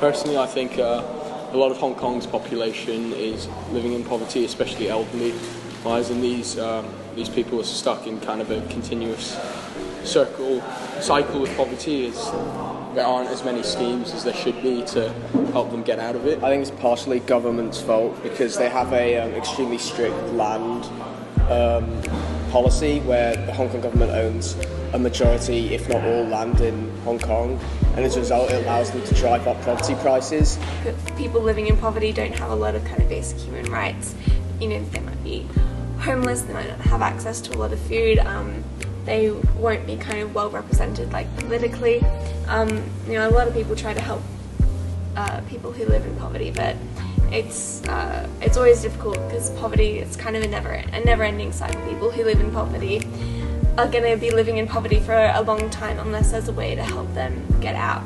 Personally, I think a lot of Hong Kong's population is living in poverty, especially elderly wise, and these people are stuck in kind of a continuous cycle of poverty. There aren't as many schemes as there should be to help them get out of it. I think it's partially government's fault because they have a extremely strict land policy where the Hong Kong government owns a majority, if not all, land in Hong Kong, and as a result it allows them to drive up property prices. People living in poverty don't have a lot of kind of basic human rights. You know, they might be homeless, they might not have access to a lot of food, they won't be kind of well represented like politically. You know, a lot of people try to help people who live in poverty, but it's always difficult because poverty is kind of a never-ending cycle. People who live in poverty are going to be living in poverty for a long time unless there's a way to help them get out.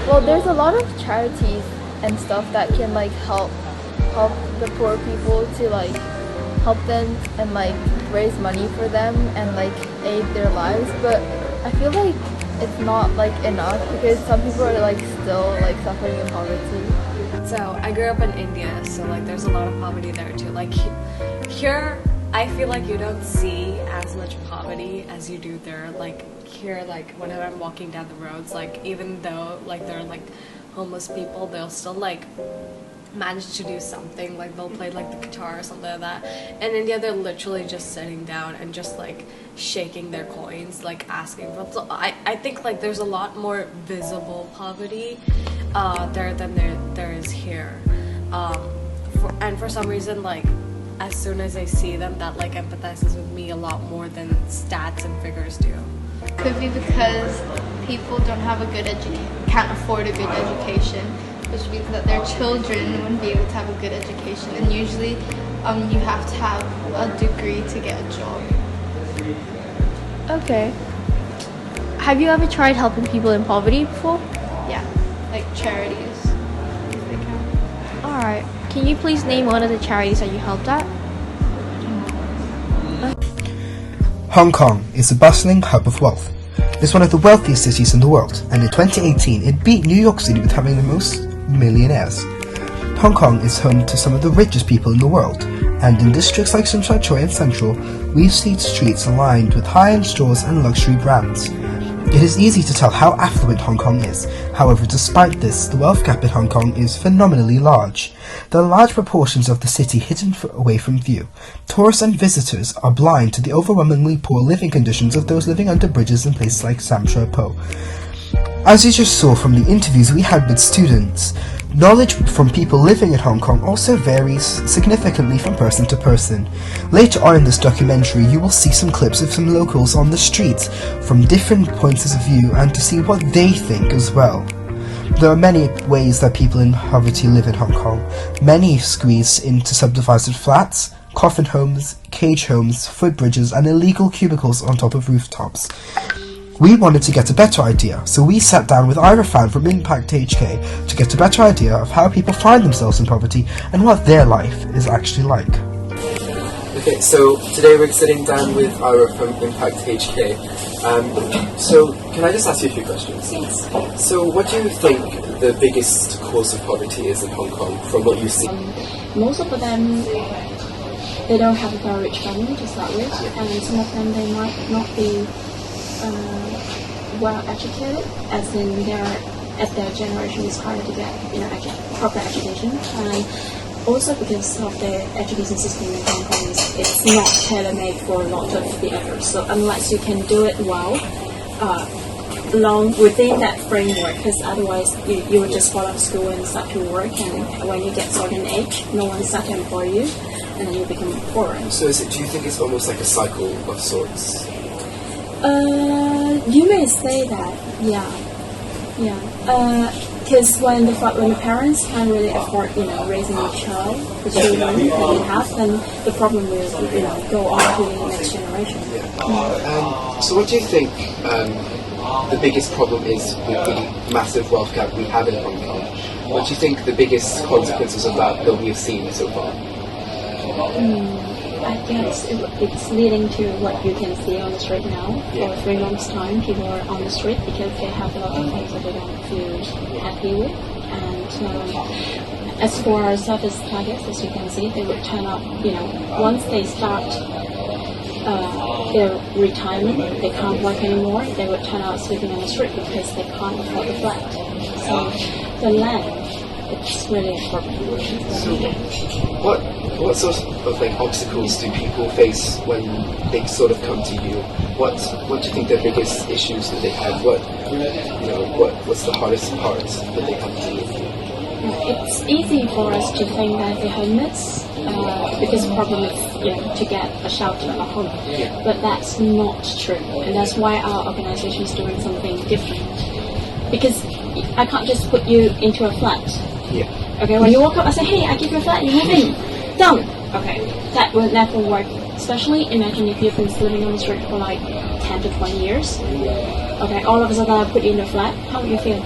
Well, there's a lot of charities and stuff that can like help the poor people to like help them and like raise money for them and like aid their lives, but I feel like it's not like enough because some people are like still like suffering in poverty. So I grew up in India, so like there's a lot of poverty there too. Like here I feel like you don't see as much poverty as you do there. Like here, like whenever I'm walking down the roads, like even though like there are like homeless people, they'll still like manage to do something. Like they'll play like the guitar or something like that. In India, they're literally just sitting down and just like shaking their coins, like asking for them. So I think like there's a lot more visible poverty there than there is here. And for some reason, like as soon as I see them, that like empathizes with me a lot more than stats and figures do. Could be because people don't have a good can't afford a good education, which means that their children wouldn't be able to have a good education, and usually you have to have a degree to get a job. Okay. Have you ever tried helping people in poverty before? Yeah, like charities. Alright. Can you please name one of the charities that you helped at? Hong Kong is a bustling hub of wealth. It's one of the wealthiest cities in the world, and in 2018 it beat New York City with having the most millionaires. Hong Kong is home to some of the richest people in the world, and in districts like Tsim Sha Tsui and Central, we see streets lined with high-end stores and luxury brands. It is easy to tell how affluent Hong Kong is. However, despite this, the wealth gap in Hong Kong is phenomenally large. There are large proportions of the city hidden away from view. Tourists and visitors are blind to the overwhelmingly poor living conditions of those living under bridges in places like Sam Shui Po. As you just saw from the interviews we had with students, knowledge from people living in Hong Kong also varies significantly from person to person. Later on in this documentary, you will see some clips of some locals on the streets from different points of view and to see what they think as well. There are many ways that people in poverty live in Hong Kong. Many squeeze into subdivided flats, coffin homes, cage homes, footbridges and illegal cubicles on top of rooftops. We wanted to get a better idea, so we sat down with Ira Fan from Impact HK to get a better idea of how people find themselves in poverty and what their life is actually like. Okay, so today we're sitting down with Ira from Impact HK. So can I just ask you a few questions? Yes. So what do you think the biggest cause of poverty is in Hong Kong from what you see? Most of them, they don't have a very rich family to start with, and some of them they might not be well educated, as in their generation is harder to get proper education, and also because of the education system in Hong Kong it's not tailor-made for a lot of the others. So unless you can do it well, within that framework, because otherwise you will just fall out of school and start to work, and when you get certain age, no one start to employ you, and then you become poorer. So do you think it's almost like a cycle of sorts? You may say that, yeah. Because when the parents can't really afford, raising a child, the children that they have, then the problem will, go on to the next generation. Yeah. So what do you think the biggest problem is with the massive wealth gap we have in Hong Kong? What do you think the biggest consequences of that we have seen so far? I guess it's leading to what you can see on the street now. For 3 months' time, people are on the street because they have a lot of things that they don't feel happy with, And as for our service targets, as you can see, they would turn up, once they start their retirement, they can't work anymore, they would turn out sleeping on the street because they can't afford the flat. So the land, it's really important. So what sort of like obstacles do people face when they sort of come to you? What do you think the biggest issues that they have? What's the hardest part that they have to live with? It's easy for us to think that they're homeless because the problem is to get a shelter, a home. Yeah. But that's not true, and that's why our organisation is doing something different. Because I can't just put you into a flat. Yeah. Okay, when you walk up, I say, hey, I give you a flat, you move in. Done. Okay, that will never work. Especially imagine if you've been living on the street for like 10 to 20 years. Okay, all of a sudden I put you in a flat, how would you feel?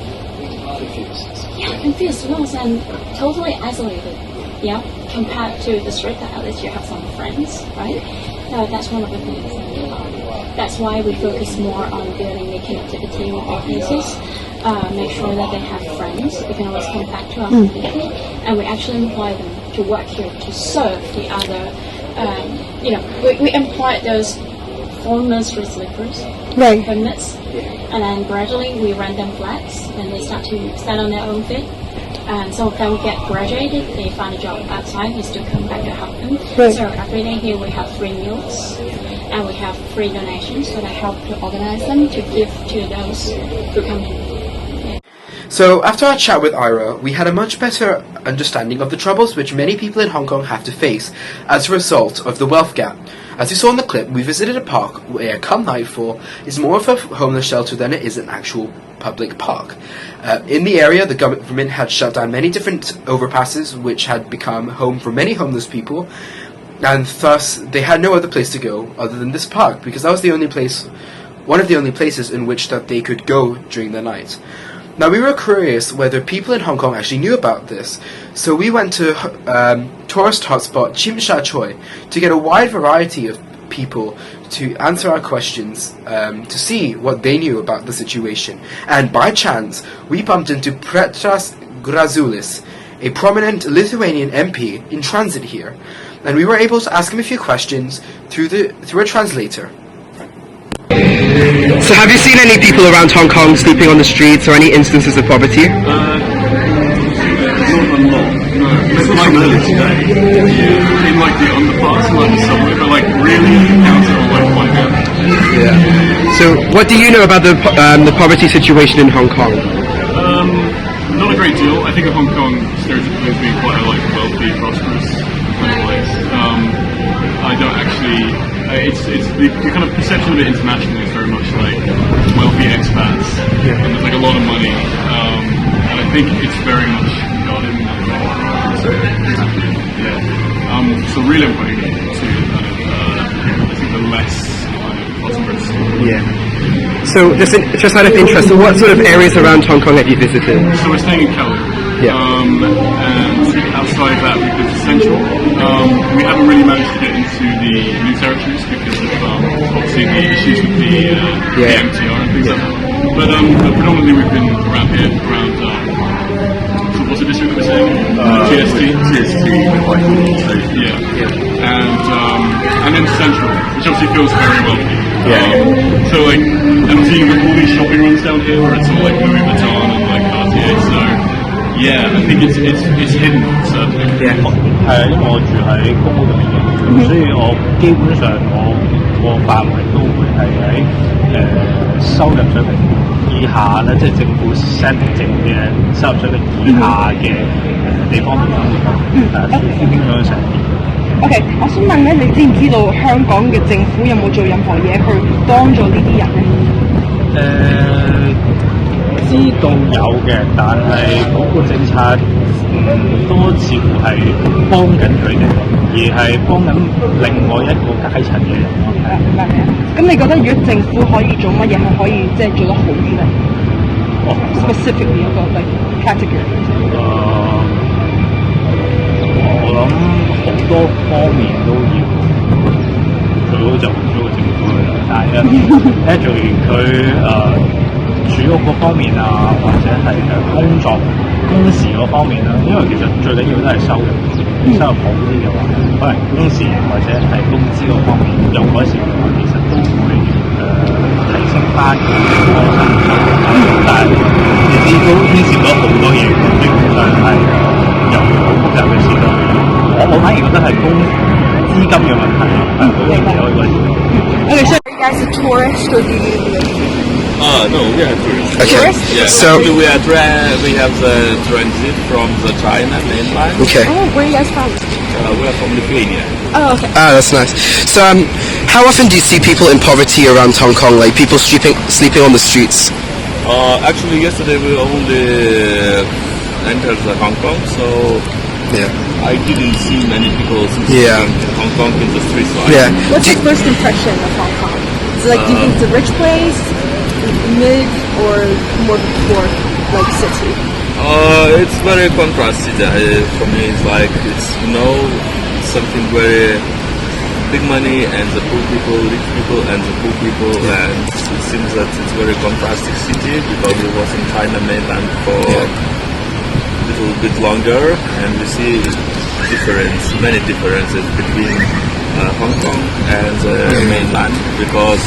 Confused. Yeah, confused, lost, and totally isolated. Yeah, compared to the street, that at least you have some friends, right? So that's one of the things. And, that's why we focus more on building the connectivity with our places. Make sure that they have friends. They can always come back to our community, and we actually employ them to work here to serve the other. We employ those former street sleepers, Right. homeless, and then gradually we rent them flats, and they start to stand on their own feet. And some of them get graduated, they find a job outside, we still come back to help them. Right. So every day here we have free meals, and we have free donations, so they help to organize them to give to those who come in. So, after our chat with Ira, we had a much better understanding of the troubles which many people in Hong Kong have to face as a result of the wealth gap. As you saw in the clip, we visited a park where, come nightfall, is more of a homeless shelter than it is an actual public park. In the area, the government had shut down many different overpasses, which had become home for many homeless people, and thus they had no other place to go other than this park, because that was the only place, one of the only places in which that they could go during the night. Now, we were curious whether people in Hong Kong actually knew about this, so we went to tourist hotspot Tsim Sha Tsui to get a wide variety of people to answer our questions, to see what they knew about the situation. And by chance, we bumped into Petras Grazulis, a prominent Lithuanian MP in transit here, and we were able to ask him a few questions through a translator. So have you seen any people around Hong Kong sleeping on the streets or any instances of poverty? Not a lot, no. Like earlier today, in like the underpass and like the subway, but like really counted on like one hand. Yeah. So what do you know about the poverty situation in Hong Kong? Not a great deal. I think of Hong Kong stereotypically as being quite a like wealthy, prosperous kind of place. I don't actually. It's the kind of perception of it internationally is very much like wealthy expats, and there's like a lot of money, and I think it's very much regarded in that way. So really I'm putting it to kind of I think the less kind of prosperous. Yeah. So just out of interest, so what sort of areas around Hong Kong have you visited? So we're staying in Kowloon. Yeah. And outside of that, because it's central, we haven't really managed to get into the new territories because of obviously the issues with the MTR and things like that. But predominantly we've been around here, around what's the district that we're saying? GST. Yeah. And then central, which obviously feels very wealthy. So like, and seeing like all these shopping runs down here where it's all like Louis Vuitton and like Cartier, so. Yeah, I think it's hidden certainly. Yeah. 係因為我住喺公屋入面嘅，所以我基本上我範圍都會係喺收入水平以下咧，即係政府 set 定嘅收入水平以下嘅地方度生活，會影響成啲。OK， 我想問咧，你知唔知道香港嘅政府有冇做任何嘢去幫助呢啲人咧？知道有嘅，但係嗰個政策多似乎係幫緊佢哋，而係幫緊另外一個階層嘅人咯。係啊，明白。咁你覺得如果政府可以做乜嘢係可以即係做得好啲咧？Specifically 一個 like category。我諗好多方面都要最好就做個政府嘅，但係咧做完佢住屋嗰方面啊，或者係工作工時嗰方面啦，因為其實最緊要都係收入，收入好啲嘅話，可能工時或者係工資嗰方面有改善嘅話，其實都會提升翻個生活水平。但係你知都牽涉到好多嘢，基本上係有好複雜嘅事咯。我反而覺得係資金嘅問題係好容易可以改善。Okay, so are you guys a tourist or do you live here? No, we are tourists. Okay. Yeah. So we have the transit from the China mainland. Okay. Oh, where are you guys from? We are from Lithuania. Oh, okay. Ah, that's nice. So, how often do you see people in poverty around Hong Kong, like people sleeping on the streets? Actually, yesterday we only entered the Hong Kong, so yeah, I didn't see many people sleeping in Hong Kong in the streets. Yeah. What's your first impression of Hong Kong? Is it like, do you think it's a rich place, mid, or more of a poor, like, city? It's very contrasted. For me, it's like something very big money and the poor people, rich people and the poor people, and it seems that it's very contrasting city because we was in China mainland for a little bit longer, and we see many differences between Hong Kong and the mainland, because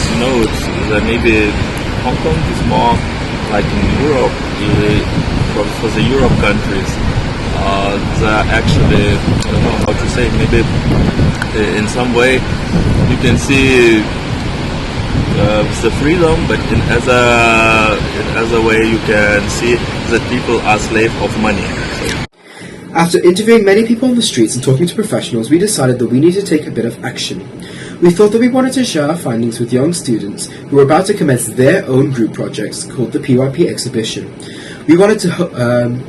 maybe Hong Kong is more like in Europe. For the Europe countries, actually, I don't know how to say, maybe in some way you can see the freedom, but in other way you can see that people are slave of money. After interviewing many people on the streets and talking to professionals, we decided that we need to take a bit of action. We thought that we wanted to share our findings with young students who were about to commence their own group projects called the PYP exhibition. We wanted to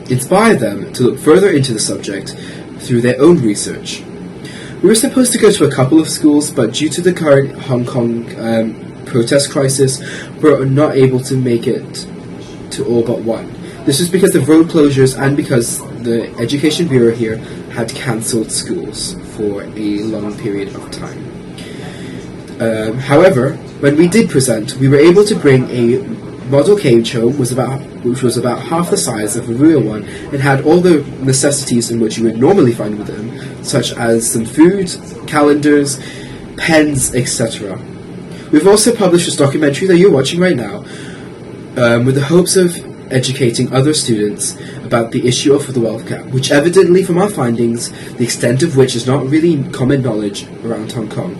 inspire them to look further into the subject through their own research. We were supposed to go to a couple of schools, but due to the current Hong Kong protest crisis, we were not able to make it to all but one. This was because of road closures and because the Education Bureau here had cancelled schools for a long period of time. However, when we did present, we were able to bring a model cage home, which was about half the size of a real one, and had all the necessities in which you would normally find with them, such as some food, calendars, pens, etc. We've also published this documentary that you're watching right now, with the hopes of educating other students about the issue of the wealth gap, which evidently from our findings, the extent of which is not really common knowledge around Hong Kong.